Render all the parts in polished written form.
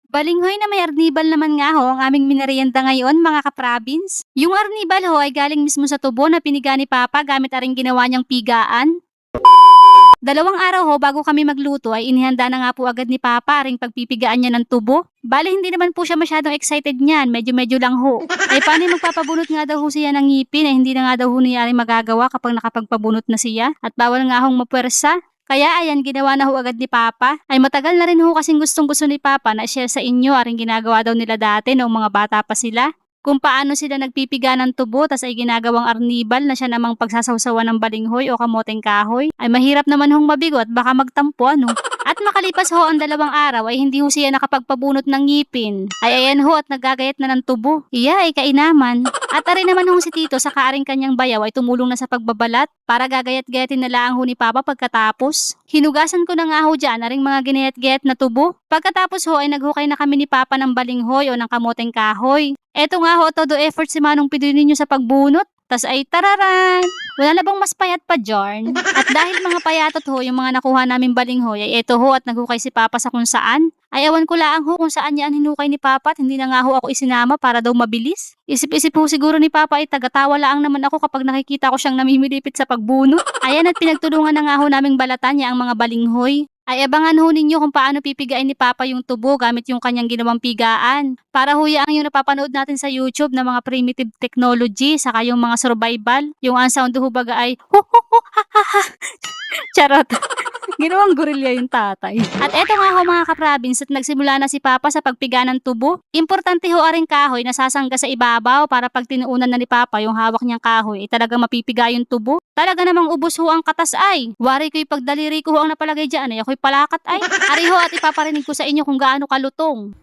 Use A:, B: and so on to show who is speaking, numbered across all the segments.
A: Balinghoy na may arnibal naman nga ho ang aming minerienda ngayon mga ka-province. Yung arnibal ho ay galing mismo sa tubo na piniga ni Papa gamit aring ginawa niyang pigaan. Dalawang araw ho bago kami magluto ay inihanda na nga po agad ni Papa aring pagpipigaan niya ng tubo. Bale hindi naman po siya masyadong excited niyan, medyo-medyo lang ho. Ay paano magpapabunot nga daw ho siya ng ngipin ay hindi na nga daw ho niya magagawa kapag nakapagpabunot na siya at bawal nga hong mapwersa. Kaya ayan, ginawa na ho agad ni Papa. Ay matagal na rin ho kasing gustong-gusto ni Papa na share sa inyo aring ginagawa daw nila dati noong mga bata pa sila. Kung paano sila nagpipiga ng tubo tas ay ginagawang arnibal na siya namang pagsasawsawan ng balinghoy o kamoteng kahoy. Ay mahirap naman hong mabigo at baka magtampo ano. At makalipas ho ang 2 araw ay hindi ho siya nakapagpabunot ng ngipin. Ay ayan ho at nagagayat na ng tubo. Iya ay kainaman. At ari naman ho si Tito sa kaaring kanyang bayaw ay tumulong na sa pagbabalat para gagayat-gayatin na lang ho ni Papa pagkatapos. Hinugasan ko na nga ho dyan aring mga ginayat-gayat na tubo. Pagkatapos ho ay naghukay na kami ni Papa ng balinghoy o ng kamoteng kahoy. Eto nga ho, todo effort si Manong Pidoy ninyo sa pagbunot. Tas ay tararan! Wala na bang mas payat pa, Jarn? At dahil mga payatot ho, yung mga nakuha namin balinghoy, ay eto ho at naghukay si Papa sa kung saan. Ay awan ko laang ho kung saan niya ang hinukay ni Papa at hindi na nga ho ako isinama para daw mabilis. Isip-isip ho siguro ni Papa ay tagatawa laang naman ako kapag nakikita ko siyang namimilipit sa pagbunot. Ayan at pinagtulungan na nga ho naming balatan niya ang mga balinghoy. Ay abangan ho ninyo kung paano pipigain ni Papa yung tubo gamit yung kanyang ginawang pigaan. Para ho ang yung napapanood natin sa YouTube na mga primitive technology saka yung mga survival. Yung ang sound ho baga ay ho ho ho ha ha ha. Charot. Ginawang gorilla yung tatay. At eto nga ho mga ka-province at nagsimula na si Papa sa pagpiga ng tubo. Importante ho aring kahoy na sasangga sa ibabaw para pag tinuunan na ni Papa yung hawak niyang kahoy ay talagang mapipiga yung tubo. Talaga namang ubos ho ang katas ay. Wari ko'y pagdaliri ko ho ang napalagay dyan ay ako'y palakat ay. Ari ho at ipaparinig ko sa inyo kung gaano kalutong.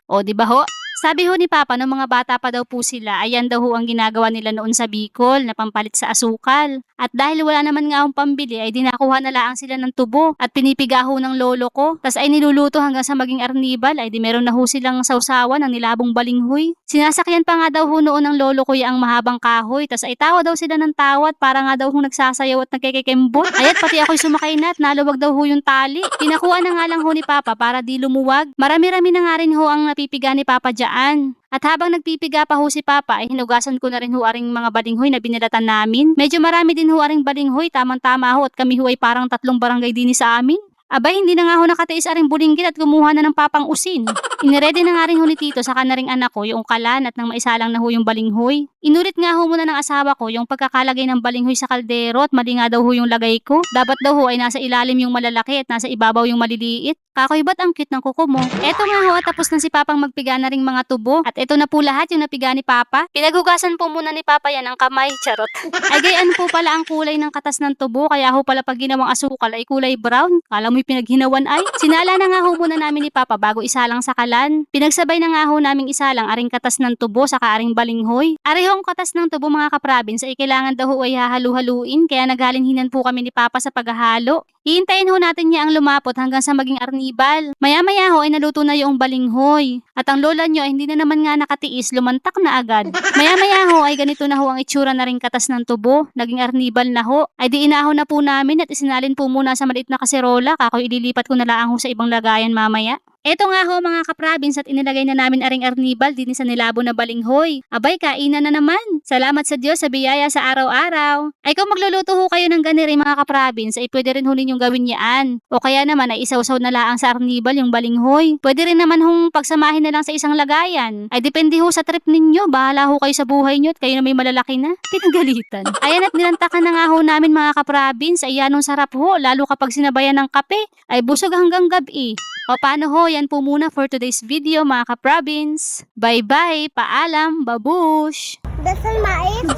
A: O, di ba ho? Sabi ho ni Papa nung mga bata pa daw po sila, ayan daw ho ang ginagawa nila noon sa Bicol na pampalit sa asukal. At dahil wala naman nga akong pambili, ay dinakuha na laang sila ng tubo at pinipiga ho ng lolo ko. Tas ay niluluto hanggang sa maging arnibal, ay di meron na ho silang sausawan ng nilabong balinghoy. Sinasakyan pa nga daw ho noon ng lolo ko ang mahabang kahoy, tas ay tawa daw sila ng tawat para nga daw ho nagsasayaw at nagkikikembot. Ayat pati ako'y sumakay na at naluwag daw ho yung tali. Pinakuha na nga lang ho ni Papa para di lumuwag. Marami-rami na nga rin ho ang napipiga ni Papa dyan. At habang nagpipiga pa ho si Papa ay hinugasan ko na rin ho aring mga balinghoy na binilatan namin. Medyo marami din ho aring balinghoy, tamang-tama ho at kami ho ay parang 3 barangay din sa amin. Abay, hindi na nga ho nakatiis aring bulinggit at kumuha na ng papang usin. Iniredy na nga rin ho ni Tito sa kanaring anak ko yung kalan at nang maisalang na ho yung balinghoy. Inulit nga ho muna ng asawa ko yung pagkakalagay ng balinghoy sa kaldero at mali nga daw ho yung lagay ko. Dapat daw ho ay nasa ilalim yung malalaki at nasa ibabaw yung maliliit. Kakoy, ba't ang cute ng kuko mo? Eto nga ho, tapos na si Papang magpiga na ring mga tubo. At eto na po lahat yung napiga ni Papa. Pinaghugasan po muna ni Papa yan ang kamay, charot. Ay gayan po pala ang kulay ng katas ng tubo, kaya ho pala pag ginawang asukal ay kulay brown. Kala mo'y pinaghinawan ay. Sinala na nga ho muna namin ni Papa bago isalang sa kalan. Pinagsabay na nga ho naming isalang aring katas ng tubo saka aring balinghoy. Arehong katas ng tubo mga ka-province ay kailangan daw ho ay hahalu-haluin, kaya naghalinhinan po kami ni Papa sa paghahalo. Hihintayin ho natin niya ang lumapot hanggang sa maging arnibal. Maya-maya ho ay naluto na yung balinghoy. At ang lola nyo ay hindi na naman nga nakatiis, lumantak na agad. Maya-maya ho ay ganito na ho ang itsura na ring katas ng tubo. Naging arnibal na ho. Ay di inaho na po namin at isinalin po muna sa maliit na kaserola. Kakoy ililipat ko na lang ho sa ibang lagayan mamaya. Eto nga ho mga ka-province at inilagay na namin aring arnibal din sa nilabo na balinghoy. Abay, kainan na naman. Salamat sa Diyos sa biyaya sa araw-araw. Ay kung magluluto ho kayo ng ganiri mga ka-province ay pwede rin ho ninyong gawin yaan. O kaya naman ay isawsaw na laang sa arnibal yung balinghoy. Pwede rin naman hong pagsamahin na lang sa isang lagayan. Ay depende ho sa trip ninyo. Bahala ho kayo sa buhay nyo at kayo na may malalaki na. Pinagalitan. Ayan at nilantakan na nga ho namin mga ka-province. Ay yanong sarap ho. Lalo kapag sinabayan ng kape. Ay busog hanggang gabi. O paano ho, yan po muna for today's video mga ka-province. Bye-bye, paalam, babush!
B: Dasal mais.